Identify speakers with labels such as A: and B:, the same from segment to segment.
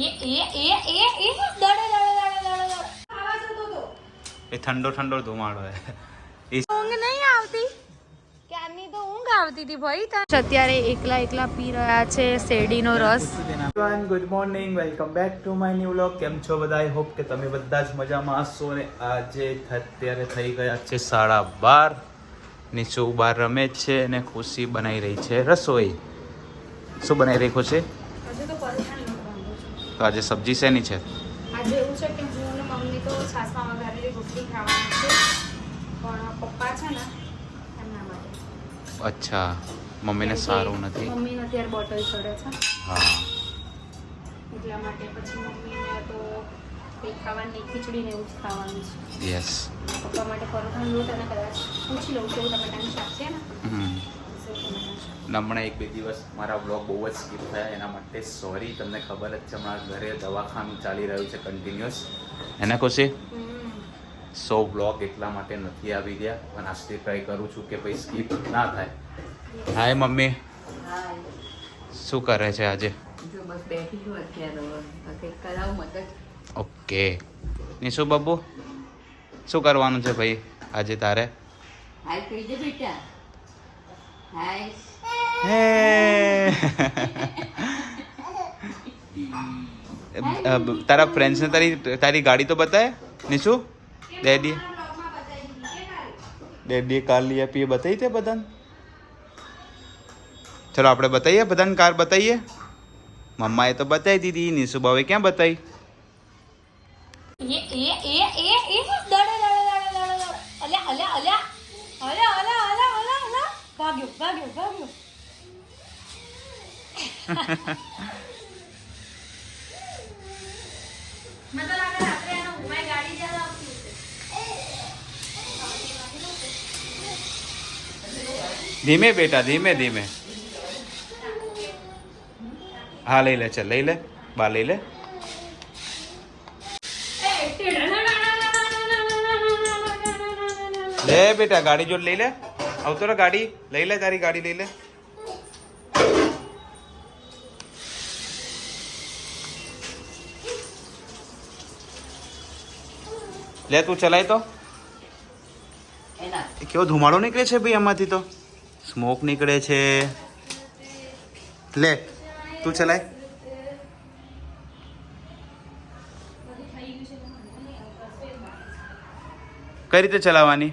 A: એ ઠંડો ઠંડો ધુમાડો
B: ઊંઘ નહીં આવતી ક્યારની તો ઊંઘ આવતી હતી ભાઈ. અત્યારે એકલા એકલા પી રહ્યા છે શેરડીનો રસ.
A: Good morning, welcome back to my new vlog. કેમ છો બધા? આઈ હોપ કે તમે બધા જ મજામાં હશો. ને આજે અત્યારે થઈ ગયા છે 12:30. નીચે બહાર રમે છે અને ખુશી બનાવી રહી છે રસોઈ. શું બનાવી રહી ખુશી? તો આજે સબ્જી શેની છે?
B: આજે એવું છે કે હું અને મમ્મી તો છાસમાં વઘારેલી રોટલી ખાવાની છે, પણ પપ્પા છે ને એમના માટે.
A: અચ્છા, મમ્મીને સારું નથી.
B: મમ્મીને અત્યારે બોટલ ચડે છે,
A: હા,
B: એટલા માટે પછી મમ્મીને તો કંઈ ખાવાની ખીચડી ને એવું જ ખાવાનું છે.
A: યસ.
B: પપ્પા માટે પરોઠાનો લોટ અને કદાચ પૂછી લઉં છું ટમેટાનું શાક છે ને.
A: હમણાં 1-2 દિવસ મારા બ્લોગ બહુ જ સ્કીપ થયા, એના માટે સોરી. તમને ખબર જ છે હમણાં ઘરે દવાખાનું ચાલી રહ્યું છે કન્ટિન્યુઅસ. એના ખુશી 100 બ્લોગ એટલા માટે નથી આવી રહ્યા, પણ આજથી ટ્રાય કરું છું કે ભાઈ સ્કીપ ના થાય. હાય મમ્મી, શું કરે છે આજે?
C: બસ બેઠી છું અત્યારે, કંઈક કરાવું મદદ.
A: ઓકે નિશુ બાબુ, શું કરવાનું છે ભાઈ આજે તારે?
C: હાય કહી દે બેટા. હાય.
A: તારા ફ્રેન્ડ્સને તારી ગાડી તો બતાય નિશુ. ડેડીએ કાર લઈ આપી, બતાવી તે બધાને. ચલો આપણે બતાવીએ બધાને કાર બતાવીએ. મમ્માએ તો બતાવી દીધી, નિશુ બાવે ક્યાં બતાવી? ધીમે બેટા, ધીમે ધીમે. હા લઈ લે, ચલ લઈ લે, બા લઈ લે. લે બેટા ગાડી જોડ લઈ લે. આવતો રે ગાડી લઈ લે, તારી ગાડી લઈ લે. લે તું ચલાય તો. કેવો ધુમાડો નીકળે છે ભાઈ આમાંથી, તો સ્મોક નીકળે છે. લે તું ચલાય. કઈ રીતે ચલાવવાની?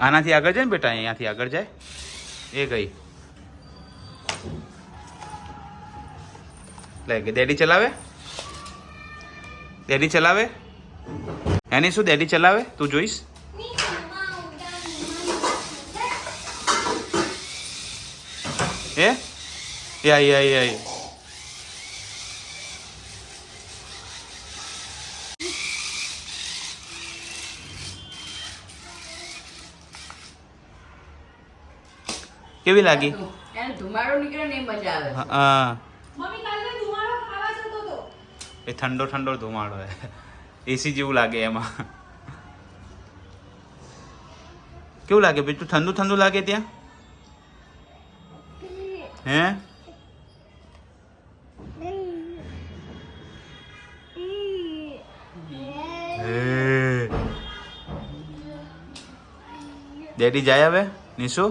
A: આનાથી આગળ જાય ને બેટા, અહીંયાથી આગળ જાય. એ ગઈ. લે ડેડી ચલાવે, ડેડી ચલાવે. એની શું ડેડી ચલાવે, તું જોઈશ. એ આઈ. કેવી લાગી?
C: ધુમાડો નીકળે ને મજા આવે.
A: હા, એ ઠંડો ઠંડો ધુમાડો એસી જેવું લાગે એમાં. કેવું લાગે બીજું? ઠંડુ ઠંડુ લાગે ત્યાં? હે ડેડી જાય હવે? નિશુ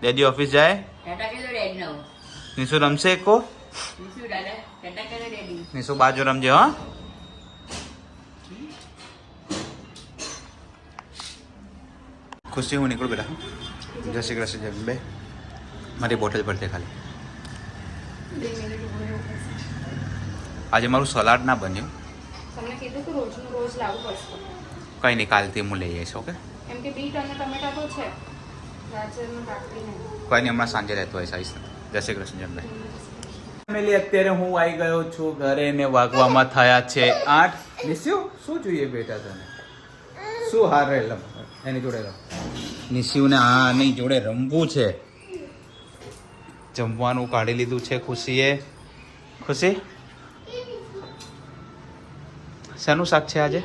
A: ડેડી ઓફિસ જાય? નિશુ રમશે કો? નિશુ બાજુ રમજે. હા ખુશી, હું નીકળું બેટા. જય શ્રી કૃષ્ણ. જય બે. મારી બોટલ પર દે ખાલી. આજે મારું સલાડ ના બન્યું.
B: તમને કીધું કે રોજનું રોજ લાવવું પડશે.
A: કંઈ નહીં, કાલથી હું લઈ આવીશ. ઓકે,
B: એમ કે બીટ અને ટમેટા તો છે, ગાજરનું કાકડી નહીં.
A: કંઈ નહીં, હમણાં સાંજે રહેતો હોય સાઈઝ. જય શ્રી કૃષ્ણ. જય ભાઈ. ફેમિલી, અત્યારે હું આવી ગયો છું ઘરે ને વાગવામાં થયા છે 8. નિસ્યુ શું જોઈએ બેટા તને? શું હાર રમ એની જોડે રમ. નિસ્યુને આની જોડે રમવું છે. જમવાનું કાઢી લીધું છે ખુશીએ. ખુશી શાનું શાક છે આજે?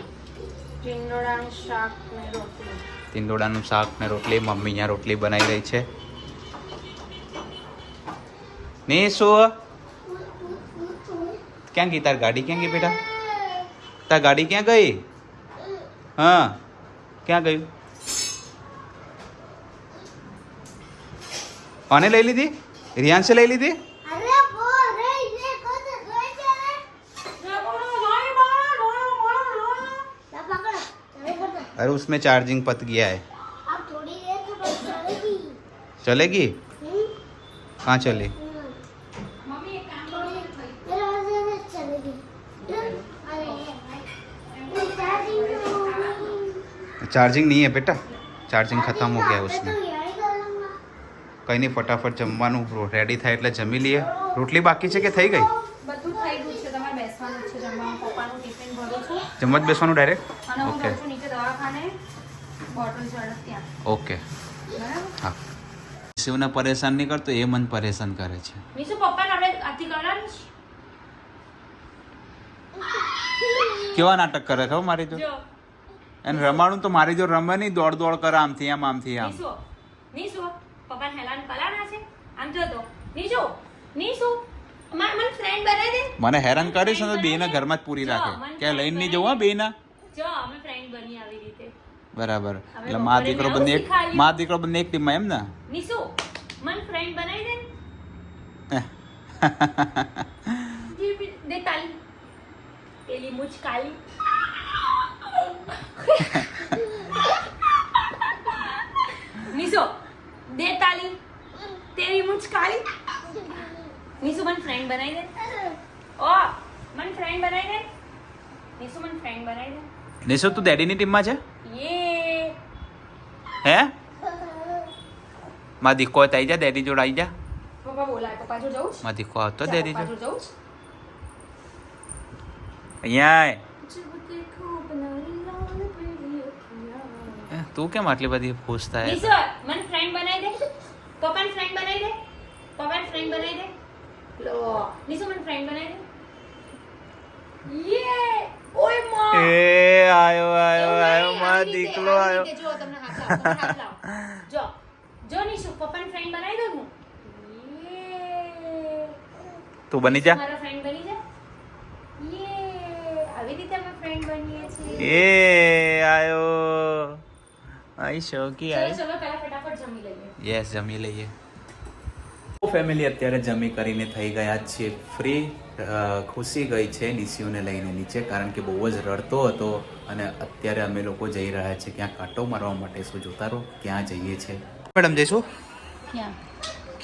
B: ટીંડોળાનું શાક ને રોટલી.
A: ટીંડોળાનું શાક ને રોટલી. મમ્મી અહીંયા રોટલી બનાવી રહી છે. નિશુ ક્યાં ગઈ તાર ગાડી ક્યાં ગઈ બેટા તાર ગાડી ક્યાં ગઈ હા ક્યાં ગયું કોને લઈ લીધી રિયાંશે લઈ લીધી अरे उसमें चार्जिंग पत गया है चलेगी कहाँ चले चार्जिंग नहीं है बेटा चार्जिंग खत्म हो गया है उसमें कहीं नहीं फटाफट जमવાનું રેડી થાય એટલે જમી લઈએ રોટલી બાકી છે કે થઈ ગઈ
B: બધું થઈ ગયું છે તમારે બેસવાનું છે જમવાનું પપ્પાનું ટિફિન ભરો છો
A: જમવા જ બેસવાનું ડાયરેક્ટ
B: અને હું
A: ઓકે
B: જાઉં છું નીચે દવાખાને બોટલ ચડક ત્યાં
A: ઓકે
B: બરાબર
A: હા શિવને પરેશાન નહીં કરતો એ મન પરેશાન કરે છે
B: નીસુ પપ્પાને આપણે આથી કરવાનું છે
A: કેવા નાટક કરે ખબર મારી જો
B: જો
A: એને રમાડું તો મારી જો રમે નહીં દોડ દોડ કરે આમથી આમ આમથી આમ
B: નીસુ નીસુ પપ્પાને હેલાન કલાના છે આમ જો તો નીસુ નીસુ મને ફ્રેન્ડ બનાવી દે
A: મને હેરાન કરીશ ને બેના ઘરમાં જ પૂરી રાખે ક્યાં લઈને નહીં જવું હા બેના
B: જો અમે ફ્રેન્ડ બની આવી રીતે
A: બરાબર એટલે મા દીકરો બંને એક ટીમમાં એમ ને
B: નીસુ મને ફ્રેન્ડ બનાવી દે દે તાલી પેલી મુચ કાલી નીસુ દે તાલી તેરી મુચ કાલી નીસુ મને ફ્રેન્ડ બનાવી દે ઓ મને ફ્રેન્ડ બનાવી દે નીસુ મને ફ્રેન્ડ બનાવી દે
A: નિશુ તું ડેડીની ટીમમાં છે
B: યે
A: હે માં દીકો આવી જા ડેડી જોડે આવી જા
B: પપ્પા બોલાય પપ્પા જો જવું
A: માં દીકો આવતો ડેડી
B: પપ્પા
A: જોડે
B: જો જવું
A: અહીંયા આય.
B: જબ દેખો બનારી લાલ પેલી અખિયા
A: તું કેમ આટલી બધી ખુશ થાય
B: નીસુ મને ફ્રેન્ડ બનાવી દે પપ્પાને ફ્રેન્ડ બનાવી દે પપ્પાને ફ્રેન્ડ બનાવી દે લો નીસુ મને ફ્રેન્ડ બનાવી દે યે ઓય માં
A: એ આયો માં દીકલો આયો
B: જો તમને હાથ લાવ જો જો નીસુ પપ્પાને ફ્રેન્ડ બનાવી દો હું યે
A: તું બની જા
B: મારા ફ્રેન્ડ બની જા યે આવી રીતે અમે ફ્રેન્ડ બનીએ છીએ
A: એ આયો આઈ શોકી
B: ચલો
A: આઈ
B: ચલો પહેલા ફટાફટ જમી લઈએ
A: યસ જમી લઈએ ફેમિલી અત્યારે જમી કરીને થઈ ગયા છીએ ફ્રી ખુશી ગઈ છે નિશિઓને લઈને નીચે કારણ કે બહુ જ રડતો હતો અને અત્યારે અમે લોકો જઈ રહ્યા છીએ ક્યાં કાંટો મારવા માટે શું જોતા રહો ક્યાં જઈએ છે મેડમ જઈશું
B: ક્યાં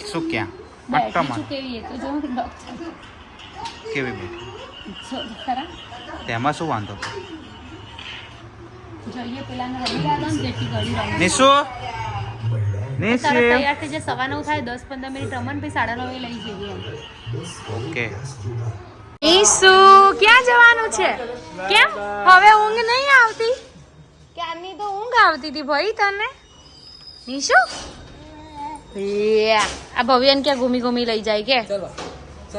A: શું ક્યાં
B: બેઠી
A: આટો માર
B: છું કેવી એ તો જો ડોક્ટર
A: કેવી બેઠી
B: જો ખરા
A: તેમાં શું વાંધો
B: જોઈએ પેલાને રમી લાગો ને જેટલી ઘડી રમી
A: નિશુ
B: તારા તૈયાર થઈ જાય 9:15 થાય 10-15 મિનિટ રમણ પછી 9:30 લઈ જઈએ
A: ઓકે
B: ઈસુ ક્યાં જવાનું છે કેમ હવે ઊંઘ નહીં આવતી ક્યારની તો ઊંઘ આવતી હતી ભાઈ તને નીશુ આ ભવ્યન ક્યાં ઘૂમી લઈ જાય કે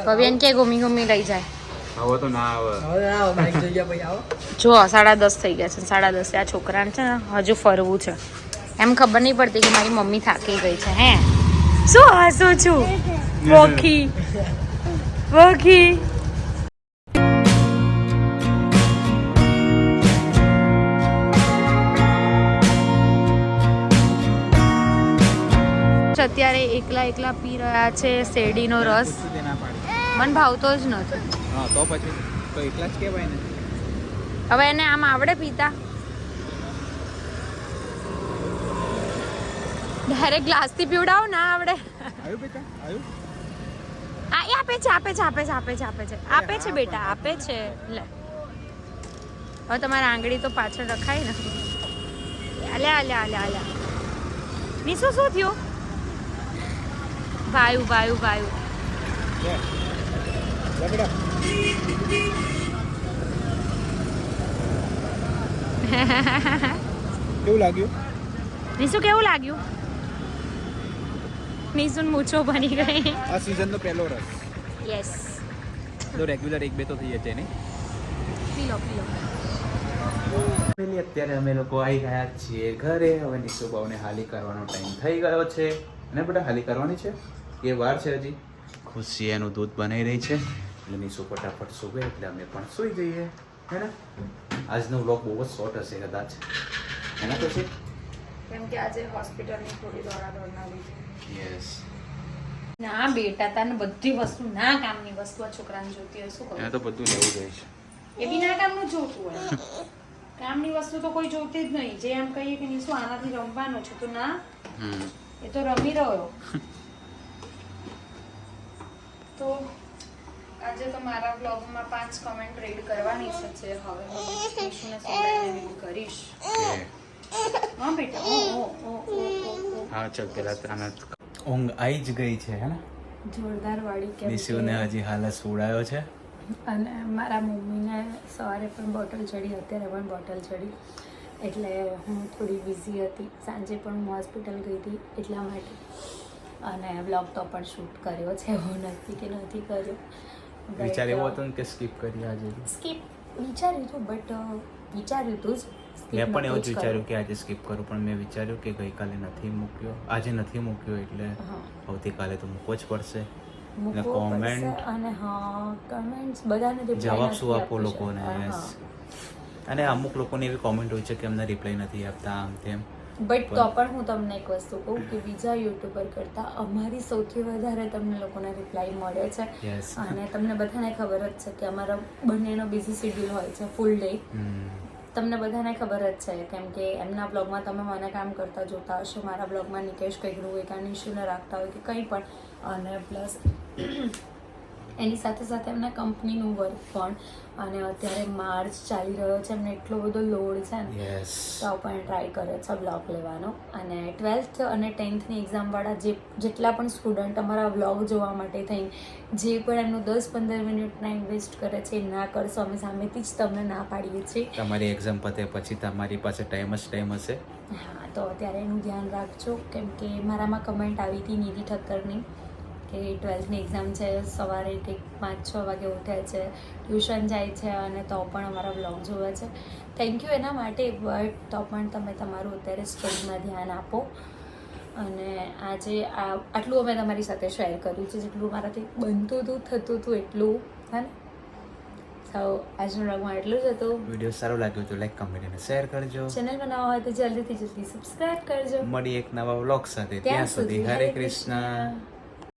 B: ભવ્યન ક્યાં ઘૂમી લઈ જાય
A: હવે તો ના આવે
B: જો 10:30 થઈ ગયા છે 10:30 આ છોકરાને છે ને હજુ ફરવું છે એમ ખબર નહીં પડતી કે મારી મમ્મી થાકી ગઈ છે હે શું હસું છું વોખી અત્યારે એકલા પી રહ્યા છે શેરડીનો રસ મને ભાવતો જ નથી
A: હા તો પછી તો એટલા જ કહેવાય ને
B: હવે એને આમ આવડે પીતા ડાયરેક્ટ ગ્લાસથી પીવડાવો ના આવડે
A: આવ્યું બેટા આવ્યું
B: આ એ આપે છે બેટા આપે છે લે હવે તમારા આંગળી તો પાછળ રખાય ને આલ્યા નીસુ શું થયું વાયુ
A: કેવું લાગ્યું
B: નીસુ કેવું લાગ્યું નીસુન મૂછો બની ગઈ
A: આ સીઝનનો પહેલો રસ
B: યસ
A: તો રેગ્યુલર 1-2 તો થઈ જશે નહીં
B: પી લો
A: અત્યારે અમે લોકો આવી ગયા છીએ ઘરે હવે નિશુબાઓને હાલી કરવાનો ટાઈમ થઈ ગયો છે અને બેટા હાલી કરવાની છે એ વાર છે હજી ખુશી એનું દૂધ બનાવી રહી છે એટલે નિશુ ફટાફટ સૂવે એટલે અમે પણ સૂઈ જઈએ હે ને. આજનો વ્લોગ બહુ જ શોર્ટ હશે કદાચ એના પછી,
B: કેમ કે આજે હોસ્પિટલની થોડી દોડાદોડના લીધે.
A: યસ
B: ના બેટા, તને બધી વસ્તુ ના કામની વસ્તુ આ છોકરાને જોતી હોય, શું કરું?
A: એને તો બધું લેવું જોઈએ છે.
B: એ બી ના કામનું જોતું હોય. કામની વસ્તુ તો કોઈ જોતી જ નહીં. જે એમ કહીએ કે નિશુ આનાથી રમવાનું છે, તો ના, એ તો રમી રહ્યો. તો આજે તો મારા બ્લોગમાં 5 કમેન્ટ રીડ કરવાની છે. હવે હું નિશુને સંભળાવીને રીડ કરીશ. હા બેટા,
A: હા ચાલ પેલા આના ઊંઘ આવી જ ગઈ છે હે ને.
B: જોરદાર વાળી કેમ
A: નિશુને હજી હાલ સુડાયો છે.
B: અને મારા મમ્મીને સવારે પણ બોટલ ચડી, અત્યારે પણ બોટલ ચડી, એટલે હું થોડી બિઝી હતી. સાંજે પણ હું હોસ્પિટલ ગઈ હતી એટલા માટે. અને બ્લોગ તો પણ શૂટ કર્યો છે, એવું નથી કે નથી કર્યો.
A: વિચાર એવો હતો ને કે સ્કીપ કરી આજે.
B: સ્કીપ વિચાર્યું હતું, બટ વિચાર્યું હતું જ.
A: મેં પણ એવું જ વિચાર્યું કે આજે સ્કીપ કરું, પણ મેં વિચાર્યું કે ગઈકાલે નથી મૂક્યો, આજે નથી મૂક્યો એટલે આવતીકાલે તો મૂકવો જ પડશે. અને કોમેન્ટ
B: અને હા કમેન્ટ્સ બધાને
A: જવાબ શું આપો લોકોને. અને અમુક લોકોને એવી કોમેન્ટ હોય છે કે અમને રિપ્લાય નથી આપતા આમ તેમ.
B: બટ તો પણ હું તમને એક વસ્તુ કહું કે બીજા યુટ્યુબર કરતાં અમારી સૌથી વધારે તમને લોકોને રિપ્લાય મળે છે. અને તમને બધાને ખબર જ છે કે અમારા બંનેનો બિઝી શેડ્યુલ હોય છે, ફૂલ ડે. તમને બધાને ખબર જ છે કેમ કે એમના બ્લોગમાં તમે મને કામ કરતા જોતા હશો, મારા બ્લોગમાં નિકેશ કંઈક હોય કે નિશુને રાખતા હોય કે કંઈ પણ. અને પ્લસ એની સાથે સાથે એમના કંપનીનું વર્ક પણ. અને અત્યારે માર્ચ ચાલી રહ્યો છે, એમને એટલો બધો લોડ છે ને, તો પણ ટ્રાય કરે છે બ્લોગ લેવાનો. અને 12th અને 10thની એક્ઝામવાળા જેટલા પણ સ્ટુડન્ટ અમારા વ્લોગ જોવા માટે થઈને જે પણ એમનું 10-15 મિનિટ ટાઈમ વેસ્ટ કરે છે, એ ના કરશો. અમે સામેથી જ તમને ના પાડીએ છીએ.
A: તમારી એક્ઝામ પતે પછી તમારી પાસે ટાઈમ હશે.
B: હા, તો અત્યારે એનું ધ્યાન રાખજો. કેમ કે મારામાં કમેન્ટ આવી હતી નિધિ ઠક્કરની કે 12thની એક્ઝામ છે, સવારે કંઈક 5-6 વાગે ઉઠે છે, ટ્યુશન જાય છે, અને તો પણ અમારા બ્લોગ જોવે છે. થેન્ક યુ એના માટે. બટ તો પણ તમે તમારું અત્યારે સ્ટડીમાં ધ્યાન આપો. અને આજે આટલું અમે તમારી સાથે શેર કર્યું છે, જેટલું મારાથી બનતું હતું, થતું હતું એટલું. હા ને. તો આજનો બ્લોગમાં એટલું જ હતું.
A: વિડીયો સારો લાગ્યો તો લાઈક, કમેન્ટ અને શેર કરજો.
B: ચેનલ બનાવવા હોય તો જલ્દીથી સબસ્ક્રાઇબ કરજો.
A: મળી એક નવા વ્લોગ સાથે. ત્યાં સુધી હરે કૃષ્ણ.